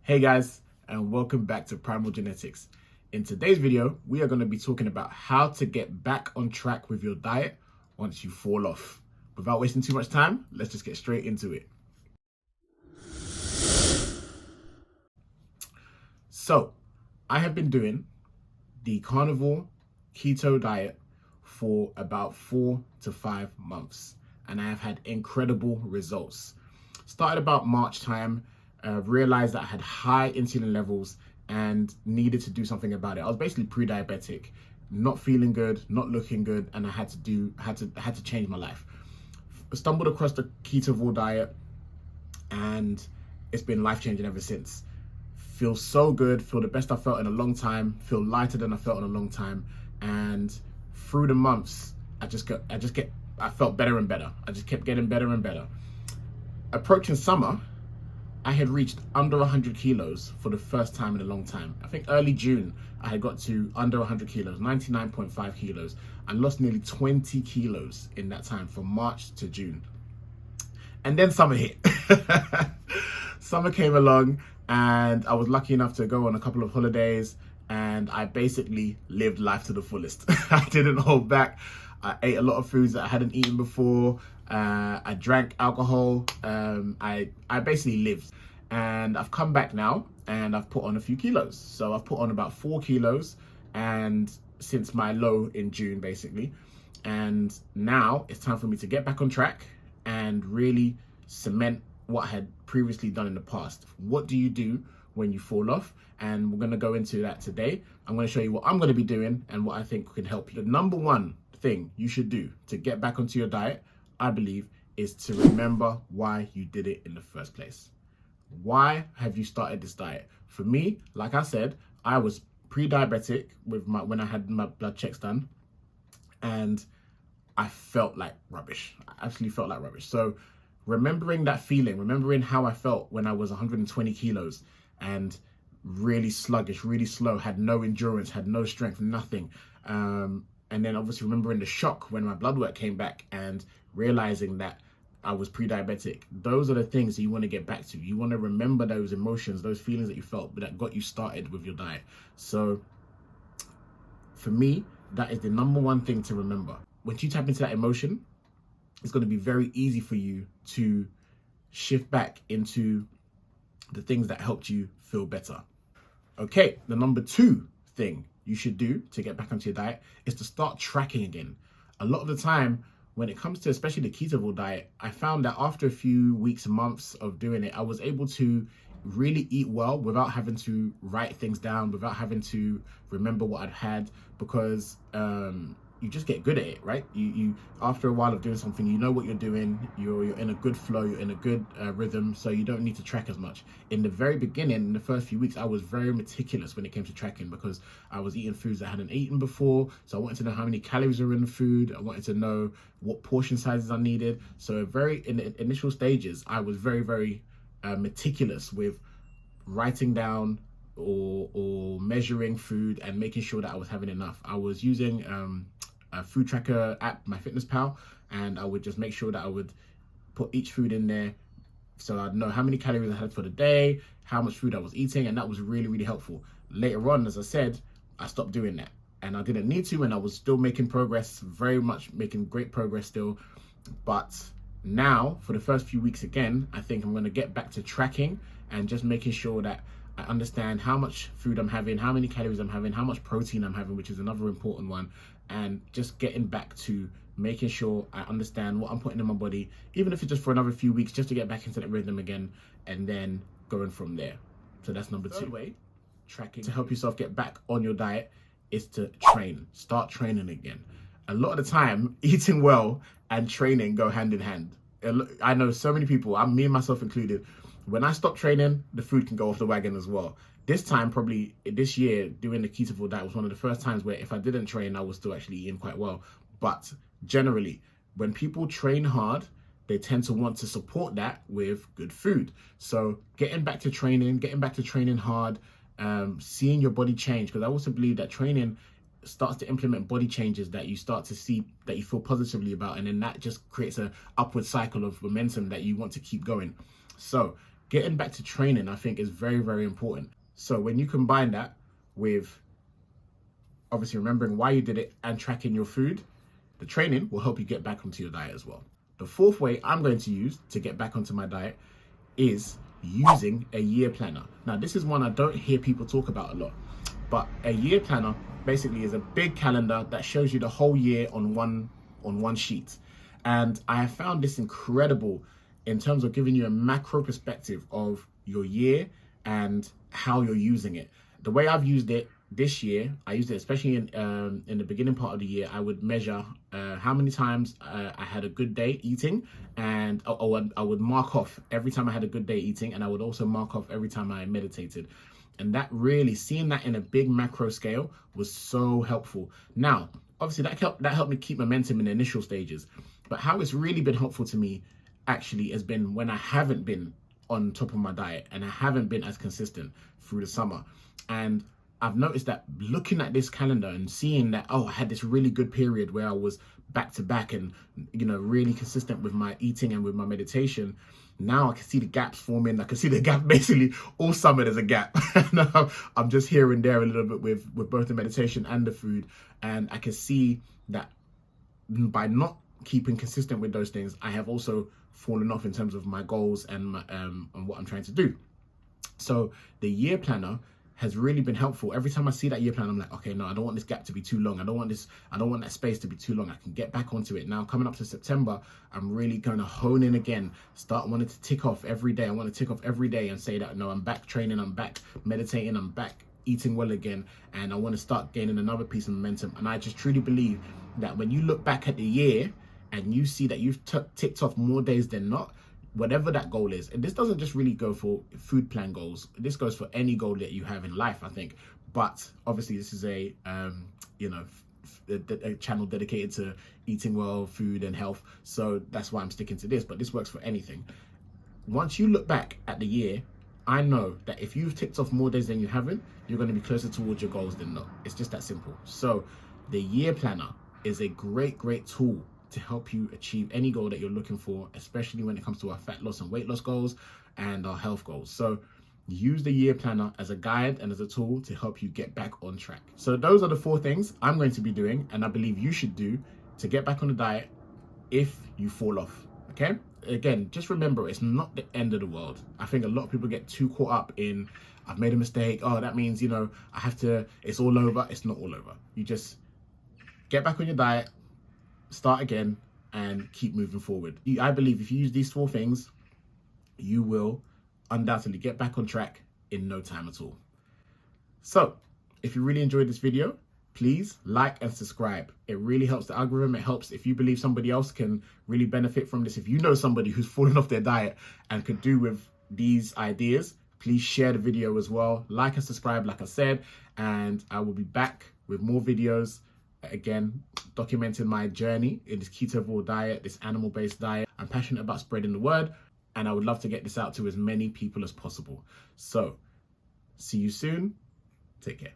Hey guys, and welcome back to Primal Genetics. In today's video, we are going to be talking about how to get back on track with your diet once you fall off. Without wasting too much time, let's just get straight into it. So, I have been doing the carnivore keto diet for about 4 to 5 months, and I have had incredible results. Started about March time. Realized that I had high insulin levels and needed to do something about it. I was basically pre-diabetic, not feeling good, not looking good, and I had to change my life. Stumbled across the ketovore diet, and it's been life-changing ever since. Feel so good, feel the best I felt in a long time, feel lighter than I felt in a long time, and through the months, I felt better and better. I just kept getting better and better. Approaching summer, I had reached under 100 kilos for the first time in a long time. I think early June, I had got to under 100 kilos, 99.5 kilos. I lost nearly 20 kilos in that time from March to June. And then summer hit. Summer came along and I was lucky enough to go on a couple of holidays, and I basically lived life to the fullest. I didn't hold back. I ate a lot of foods that I hadn't eaten before. I drank alcohol. I basically lived, and I've come back now and I've put on a few kilos. So I've put on about 4 kilos, and since my low in June basically, and now it's time for me to get back on track and really cement what I had previously done in the past. What do you do when you fall off? And we're going to go into that today. I'm going to show you what I'm going to be doing and what I think can help you. The number one thing you should do to get back onto your diet, I believe, is to remember why you did it in the first place. Why have you started this diet? For me, like I said, I was pre-diabetic when I had my blood checks done, and I felt like rubbish. I absolutely felt like rubbish. So remembering that feeling, remembering how I felt when I was 120 kilos and really sluggish, really slow, had no endurance, had no strength, nothing. And then obviously remembering the shock when my blood work came back and realizing that I was pre-diabetic. Those are the things that you want to get back to. You want to remember those emotions, those feelings that you felt that got you started with your diet. So for me, that is the number one thing to remember. When you tap into that emotion, it's going to be very easy for you to shift back into the things that helped you feel better. Okay, the number 2 thing you should do to get back onto your diet is to start tracking again. A lot of the time, when it comes to especially the ketovore diet, I found that after a few weeks and months of doing it, I was able to really eat well without having to write things down, without having to remember what I'd had, because you just get good at it, right? You after a while of doing something, you know what you're doing, you're in a good flow, you're in a good rhythm, so you don't need to track as much. In the very beginning, in the first few weeks, I was very meticulous when it came to tracking, because I was eating foods I hadn't eaten before, so I wanted to know how many calories are in the food, I wanted to know what portion sizes I needed. So in the initial stages, I was very meticulous with writing down or measuring food and making sure that I was having enough. I was using a food tracker app, MyFitnessPal, and I would just make sure that I would put each food in there so I'd know how many calories I had for the day, how much food I was eating, and that was really helpful. Later on, as I said, I stopped doing that, and I didn't need to, and I was still making progress, very much making great progress still. But now, for the first few weeks again, I think I'm going to get back to tracking and just making sure that I understand how much food I'm having, how many calories I'm having, how much protein I'm having, which is another important one, and just getting back to making sure I understand what I'm putting in my body, even if it's just for another few weeks, just to get back into that rhythm again, and then going from there. So that's number 2. Third way, tracking to help yourself get back on your diet is to train. Start training again. A lot of the time, eating well and training go hand in hand. I know so many people, me and myself included, when I stop training, the food can go off the wagon as well. This time, probably this year, doing the ketovore diet was one of the first times where if I didn't train, I was still actually eating quite well. But generally, when people train hard, they tend to want to support that with good food. So getting back to training hard, seeing your body change, because I also believe that training starts to implement body changes that you start to see that you feel positively about, and then that just creates an upward cycle of momentum that you want to keep going. So getting back to training, I think, is very, very important. So when you combine that with obviously remembering why you did it and tracking your food, the training will help you get back onto your diet as well. The fourth way I'm going to use to get back onto my diet is using a year planner. Now, this is one I don't hear people talk about a lot, but a year planner basically is a big calendar that shows you the whole year on one sheet. And I have found this incredible in terms of giving you a macro perspective of your year and how you're using it. The way I've used it this year, I used it especially in the beginning part of the year. I would measure how many times I had a good day eating, and I would mark off every time I had a good day eating, and I would also mark off every time I meditated. And that really, seeing that in a big macro scale was so helpful. Now, obviously that helped me keep momentum in the initial stages, but how it's really been helpful to me actually has been when I haven't been on top of my diet and I haven't been as consistent through the summer. And I've noticed that looking at this calendar and seeing that, oh, I had this really good period where I was back to back and, really consistent with my eating and with my meditation. Now I can see the gaps forming. I can see the gap basically all summer there's a gap. I'm just here and there a little bit with both the meditation and the food. And I can see that by not keeping consistent with those things, I have also fallen off in terms of my goals and what I'm trying to do. So the year planner has really been helpful. Every time I see that year plan, I'm like, okay, no, I don't want this gap to be too long. I don't want that space to be too long. I can get back onto it. Now, coming up to September, I'm really going to hone in again, start wanting to tick off every day. I want to tick off every day and say that, no, I'm back training, I'm back meditating, I'm back eating well again. And I want to start gaining another piece of momentum. And I just truly believe that when you look back at the year and you see that you've ticked off more days than not, whatever that goal is, and this doesn't just really go for food plan goals, this goes for any goal that you have in life, I think. But obviously this is a channel dedicated to eating well, food and health, so that's why I'm sticking to this, but this works for anything. Once you look back at the year, I know that if you've ticked off more days than you haven't, you're going to be closer towards your goals than not. It's just that simple. So the year planner is a great tool to help you achieve any goal that you're looking for, especially when it comes to our fat loss and weight loss goals and our health goals. So use the year planner as a guide and as a tool to help you get back on track. So those are the 4 things I'm going to be doing, and I believe you should do to get back on the diet if you fall off. Okay? Again, just remember, it's not the end of the world. I think a lot of people get too caught up in, I've made a mistake. Oh, that means, it's all over. It's not all over. You just get back on your diet, start again, and keep moving forward. I believe if you use these 4 things, you will undoubtedly get back on track in no time at all. So if you really enjoyed this video, please like and subscribe. It really helps the algorithm. It helps if you believe somebody else can really benefit from this. If you know somebody who's fallen off their diet and could do with these ideas, please share the video as well. Like and subscribe, like I said, and I will be back with more videos, again, documenting my journey in this ketovore diet, this animal-based diet. I'm passionate about spreading the word, and I would love to get this out to as many people as possible. So, see you soon. Take care.